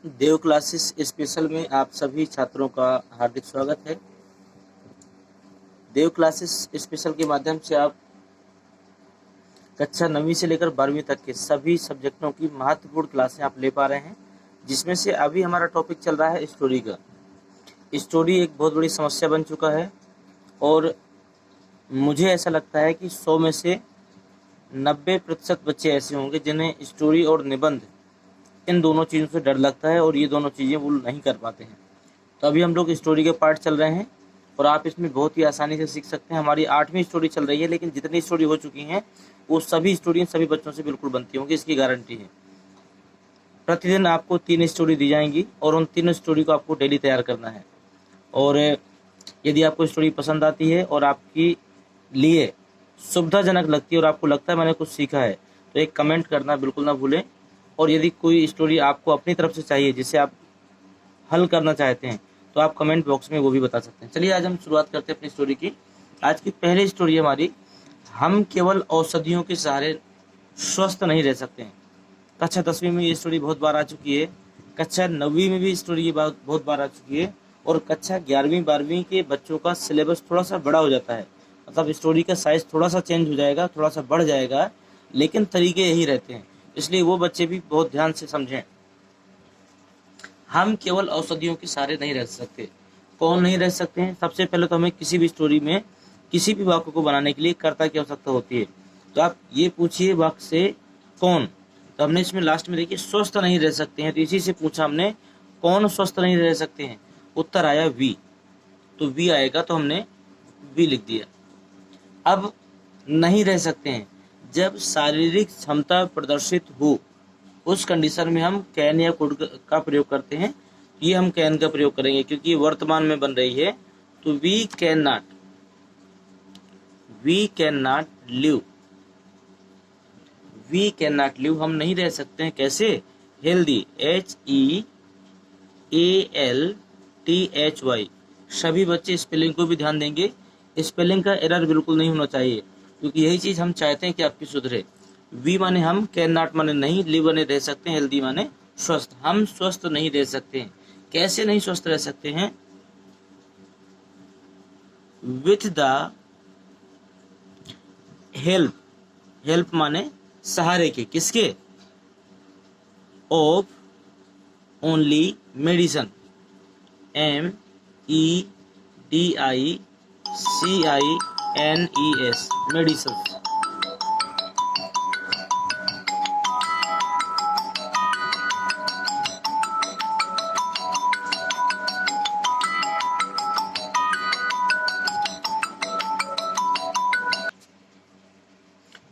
देव classes special में आप सभी छात्रों का हार्दिक स्वागत है। देव क्लासेस स्पेशल के माध्यम से आप कक्षा 9वीं से लेकर 12वीं तक के सभी सब्जेक्टों की महत्वपूर्ण क्लासें आप ले पा रहे हैं, जिसमें से अभी हमारा टॉपिक चल रहा है स्टोरी का। स्टोरी एक बहुत बड़ी समस्या बन चुका है और मुझे ऐसा लगता है कि 100 में से 90% बच्चे ऐसे होंगे जिन्हें स्टोरी और निबंध इन दोनों चीज़ों से डर लगता है और ये दोनों चीज़ें वो नहीं कर पाते हैं। तो अभी हम लोग स्टोरी के पार्ट चल रहे हैं और आप इसमें बहुत ही आसानी से सीख सकते हैं। हमारी 8वीं स्टोरी चल रही है, लेकिन जितनी स्टोरी हो चुकी हैं वो सभी स्टोरी सभी बच्चों से बिल्कुल बनती होंगी, इसकी गारंटी है। प्रतिदिन आपको 3 स्टोरी दी जाएंगी और उन 3 स्टोरी को आपको डेली तैयार करना है। और यदि आपको स्टोरी पसंद आती है और आपकी लिए सुविधाजनक लगती है और आपको लगता है मैंने कुछ सीखा है, तो एक कमेंट करना बिल्कुल ना भूलें। और यदि कोई स्टोरी आपको अपनी तरफ से चाहिए जिसे आप हल करना चाहते हैं, तो आप कमेंट बॉक्स में वो भी बता सकते हैं। चलिए आज हम शुरुआत करते हैं अपनी स्टोरी की। आज की पहली स्टोरी हमारी, हम केवल औषधियों के सहारे स्वस्थ नहीं रह सकते हैं। कक्षा 10वीं में ये स्टोरी बहुत बार आ चुकी है, कक्षा 9वीं में भी स्टोरी ये बात बहुत बार आ चुकी है और कक्षा 11वीं 12वीं के बच्चों का सिलेबस थोड़ा सा बड़ा हो जाता है। मतलब स्टोरी का साइज थोड़ा सा चेंज हो जाएगा, थोड़ा सा बढ़ जाएगा, लेकिन तरीके यही रहते हैं। इसलिए वो बच्चे भी बहुत ध्यान से समझें। हम केवल औषधियों के सहारे नहीं रह सकते। कौन नहीं रह सकते हैं? सबसे पहले तो हमें किसी भी स्टोरी में किसी भी वाक्य को बनाने के लिए कर्ता की आवश्यकता होती है। तो आप ये पूछिए वाक्य से कौन। तो हमने इसमें लास्ट में देखिए स्वस्थ नहीं रह सकते हैं, तो इसी से पूछा हमने कौन स्वस्थ नहीं रह सकते हैं। उत्तर आया वी, तो वी आएगा तो हमने वी लिख दिया। अब नहीं रह सकते हैं, जब शारीरिक क्षमता प्रदर्शित हो उस कंडीशन में हम कैन या कुड का प्रयोग करते हैं। ये हम कैन का प्रयोग करेंगे क्योंकि ये वर्तमान में बन रही है। तो we can not live, we can not live, हम नहीं रह सकते हैं। कैसे? Healthy, HEALTHY। सभी बच्चे स्पेलिंग को भी ध्यान देंगे। स्पेलिंग का एरर बिल्कुल नहीं होना चाहिए, क्योंकि यही चीज हम चाहते हैं कि आपकी सुधरे। वी माने हम, कैन नॉट माने नहीं, लिव माने रह सकते हैं, हेल्दी माने स्वस्थ। हम स्वस्थ नहीं रह सकते हैं। कैसे नहीं स्वस्थ रह सकते हैं? विथ द हेल्प, हेल्प माने सहारे के, किसके? Of only medicine, MEDICINES, medicine.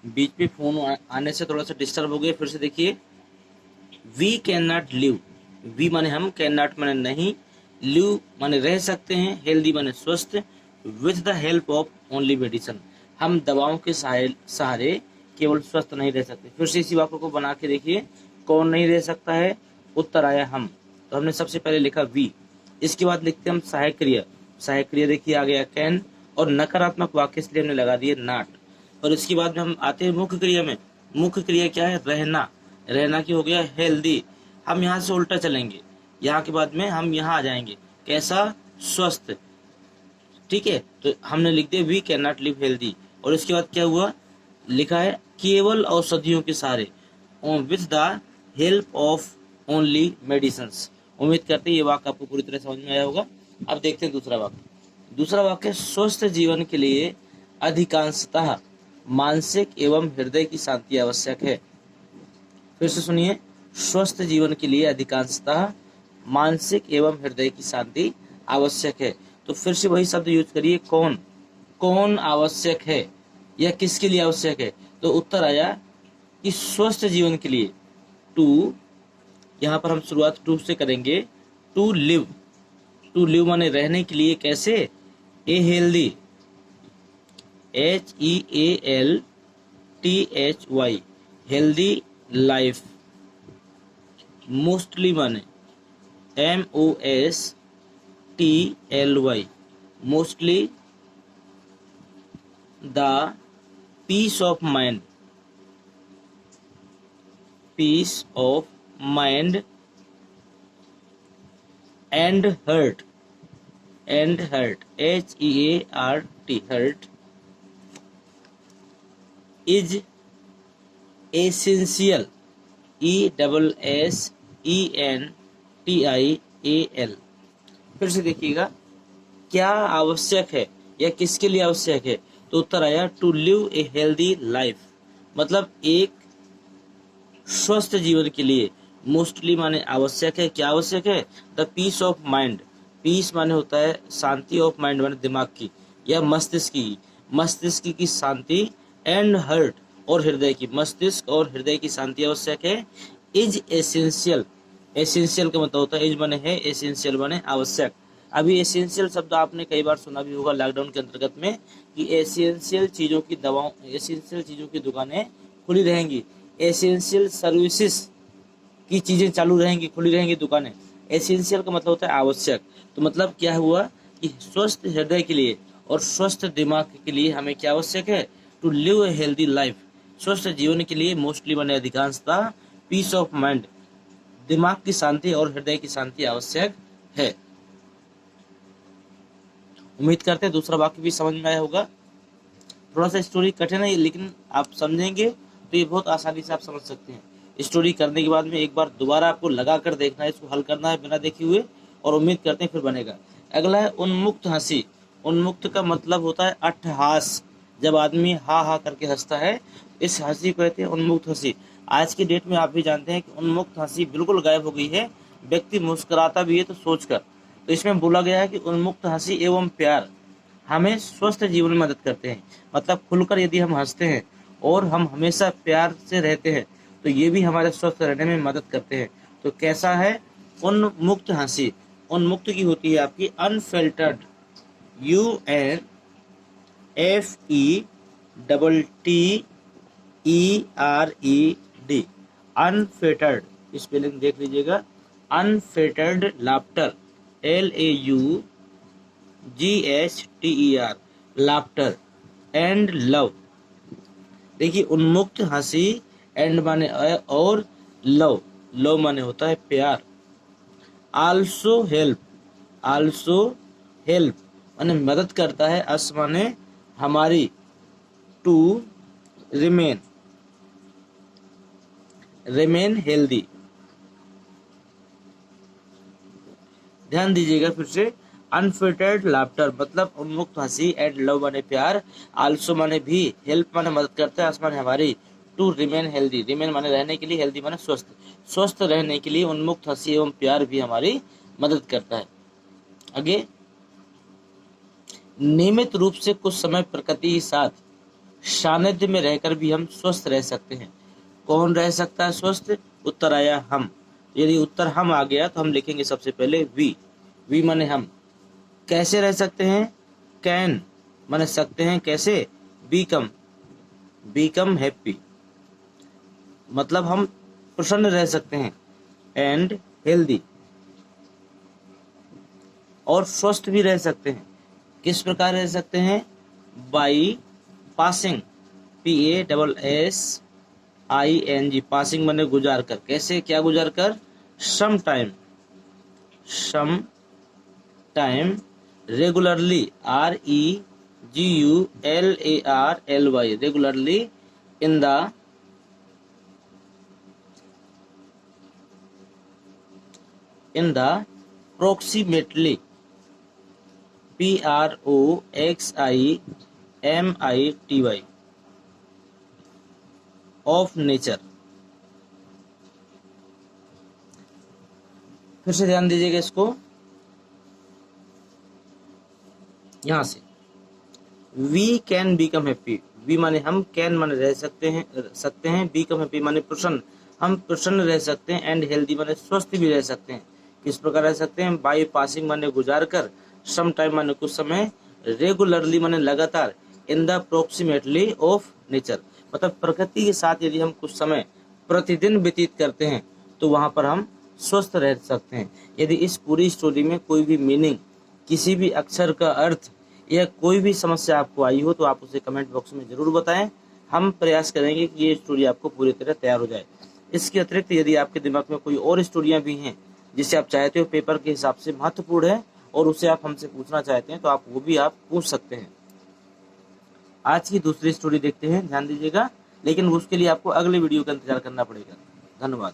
बीच में फोन आने से थोड़ा सा डिस्टर्ब हो गया, फिर से देखिए। We can not live, we माने हम, कैन नॉट माने नहीं, लिव माने रह सकते हैं, हेल्दी माने स्वस्थ, with the help of only medicine, हम दवाओं के सहारे केवल स्वस्थ नहीं रह सकते। फिर से इसी वाक्य को बना के देखिए, कौन नहीं रह सकता है? उत्तर आया हम, तो हमने सबसे पहले लिखा वी। इसके बाद लिखते हम सहायक क्रिया। सहायक क्रिया देखिए आ गया कैन, और नकारात्मक वाक्य इसलिए हमने लगा दिए नॉट। और इसके बाद में हम आते हैं मुख्य क्रिया में। मुख्य क्रिया क्या है? रहना। रहना की हो गया हेल्दी, हम यहाँ से उल्टा चलेंगे, यहाँ के बाद में हम यहाँ आ जाएंगे, कैसा? स्वस्थ। ठीक है, तो हमने लिख दिया we can not live healthy. और इसके बाद क्या हुआ? लिखा है केवल औषधियों के सहारे, with the help of only medicine. उम्मीद करते हैं ये वाक्य आपको पूरी तरह समझ में आया होगा। अब देखते हैं दूसरा वाक्य। दूसरा वाक्य, स्वस्थ जीवन के लिए अधिकांशतः मानसिक एवं हृदय की शांति आवश्यक है। फिर से सुनिए, स्वस्थ जीवन के लिए अधिकांशतः मानसिक एवं हृदय की शांति आवश्यक है। तो फिर से वही शब्द यूज करिए, कौन। कौन आवश्यक है या किसके लिए आवश्यक है? तो उत्तर आया कि स्वस्थ जीवन के लिए। टू, यहाँ पर हम शुरुआत टू से करेंगे। टू लिव, टू लिव माने रहने के लिए, कैसे? A healthy, HEALTHY, healthy life. Mostly माने MOSTLY, mostly. The peace of mind, peace of mind and heart, and heart, HEART, heart is essential, ESSENTIAL। फिर से देखिएगा, क्या आवश्यक है या किसके लिए आवश्यक है? तो उत्तर आया to live a healthy life, मतलब एक स्वस्थ जीवन के लिए। मोस्टली माने आवश्यक है, क्या आवश्यक है? The peace of mind, peace माने होता है शांति, ऑफ माइंड माने दिमाग की या मस्तिष्क की, मस्तिष्क की शांति, एंड हर्ट और हृदय की, मस्तिष्क और हृदय की शांति आवश्यक है। इज एसेंशियल, एसेंशियल का मतलब होता है, इज माने है, एसेंशियल माने आवश्यक। अभी एसेंशियल शब्द आपने कई बार सुना भी होगा लॉकडाउन के अंतर्गत में, कि एसेंशियल चीजों की दवाओं, एसेंशियल चीजों की दुकानें खुली रहेंगी, एसेंशियल सर्विसेज की चीजें चालू रहेंगी, खुली रहेंगी दुकानें। एसेंशियल का मतलब होता है आवश्यक। तो मतलब क्या हुआ कि स्वस्थ हृदय के लिए और स्वस्थ दिमाग के लिए हमें क्या आवश्यक है? To live a healthy life, स्वस्थ जीवन के लिए मोस्टली माने अधिकांशता पीस ऑफ माइंड, दिमाग की शांति और हृदय की शांति आवश्यक है। उम्मीद करते हैं दूसरा वाक्य भी समझ में आया होगा। थोड़ा सा स्टोरी कठिन है, लेकिन आप समझेंगे तो ये बहुत आसानी से आप समझ सकते हैं। स्टोरी करने के बाद में एक बार दोबारा आपको लगा कर देखना है, इसको हल करना है बिना देखे हुए, और उम्मीद करते हैं फिर बनेगा। अगला है उन्मुक्त हंसी। उन्मुक्त का मतलब होता है अट्ठहास, जब आदमी हा हा करके हंसता है, इस हंसी को कहते हैं उन्मुक्त हंसी। आज की डेट में आप भी जानते हैं कि उन्मुक्त हंसी बिल्कुल गायब हो गई है, व्यक्ति मुस्कुराता भी है तो सोचकर। तो इसमें बोला गया है कि उन्मुक्त हंसी एवं प्यार हमें स्वस्थ जीवन में मदद करते हैं। मतलब खुलकर यदि हम हंसते हैं और हम हमेशा प्यार से रहते हैं तो ये भी हमारे स्वस्थ रहने में मदद करते हैं। तो कैसा है उन्मुक्त हंसी? उन्मुक्त की होती है आपकी अनफिल्टर्ड, UNFETTERED, अनफिल्टर्ड, स्पेलिंग देख लीजिएगा, unfiltered laughter, LAUGHTER, laughter, and love. देखिए उन्मुक्त हंसी, एंड माने और लव, लव माने होता है प्यार। आल्सो हेल्प, आल्सो हेल्प माने मदद करता है, अस माने हमारी, टू रिमेन, रिमेन हेल्दी। ध्यान दीजिएगा फिर से, अनफिल्टर्ड लाफ्टर मतलब उन्मुक्त हंसी, एंड लव माने प्यार, आल्सो माने भी, हेल्प माने मदद करता है, अस माने हमारी, टू रिमेन हेल्दी, रिमेन माने रहने के लिए, हेल्दी माने स्वस्थ, स्वस्थ रहने के लिए उन्मुक्त हंसी एवं प्यार भी हमारी मदद करता है। आगे, नियमित रूप से कुछ समय प्रकृति के साथ सानिध्य में रहकर भी हम स्वस्थ रह सकते हैं। कौन रह सकता है स्वस्थ? उत्तर आया हम। यदि उत्तर हम आ गया तो हम लिखेंगे सबसे पहले वी, वी माने हम। कैसे रह सकते हैं? कैन माने सकते हैं, कैसे? बीकम, बीकम हैप्पी मतलब हम प्रसन्न रह सकते हैं, एंड हेल्दी और स्वस्थ भी रह सकते हैं। किस प्रकार रह सकते हैं? बाई पासिंग, PASSING, पासिंग माने गुजार कर। कैसे, क्या गुजार कर? Some time, some time, regularly, REGULARLY, regularly, in the approximately, PROXIMITY, of nature. फिर से ध्यान दीजिएगा इसको, यहां से we can become happy, we माने हम, कैन माने रह सकते हैं, बीकम हैप्पी माने प्रसन्न, हम प्रसन्न रह सकते हैं, एंड हेल्दी माने स्वस्थ भी रह सकते हैं। किस प्रकार रह सकते हैं? बाई पासिंग माने गुजार कर, सम टाइम माने कुछ समय, रेगुलरली माने लगातार, in the approximately of nature मतलब प्रकृति के साथ यदि हम कुछ समय प्रतिदिन व्यतीत करते हैं तो वहां पर हम स्वस्थ रह सकते हैं। यदि इस पूरी स्टोरी में कोई भी मीनिंग, किसी भी अक्षर का अर्थ या कोई भी समस्या आपको आई हो तो आप उसे कमेंट बॉक्स में जरूर बताएं। हम प्रयास करेंगे कि ये स्टोरी आपको पूरी तरह तैयार हो जाए। इसके अतिरिक्त यदि आपके दिमाग में कोई और स्टोरियां भी हैं जिसे आप चाहते हो पेपर के हिसाब से महत्वपूर्ण है और उसे आप हमसे पूछना चाहते हैं तो आप वो भी आप पूछ सकते हैं। आज की दूसरी स्टोरी देखते हैं, ध्यान दीजिएगा, लेकिन उसके लिए आपको अगले वीडियो का इंतजार करना पड़ेगा। धन्यवाद।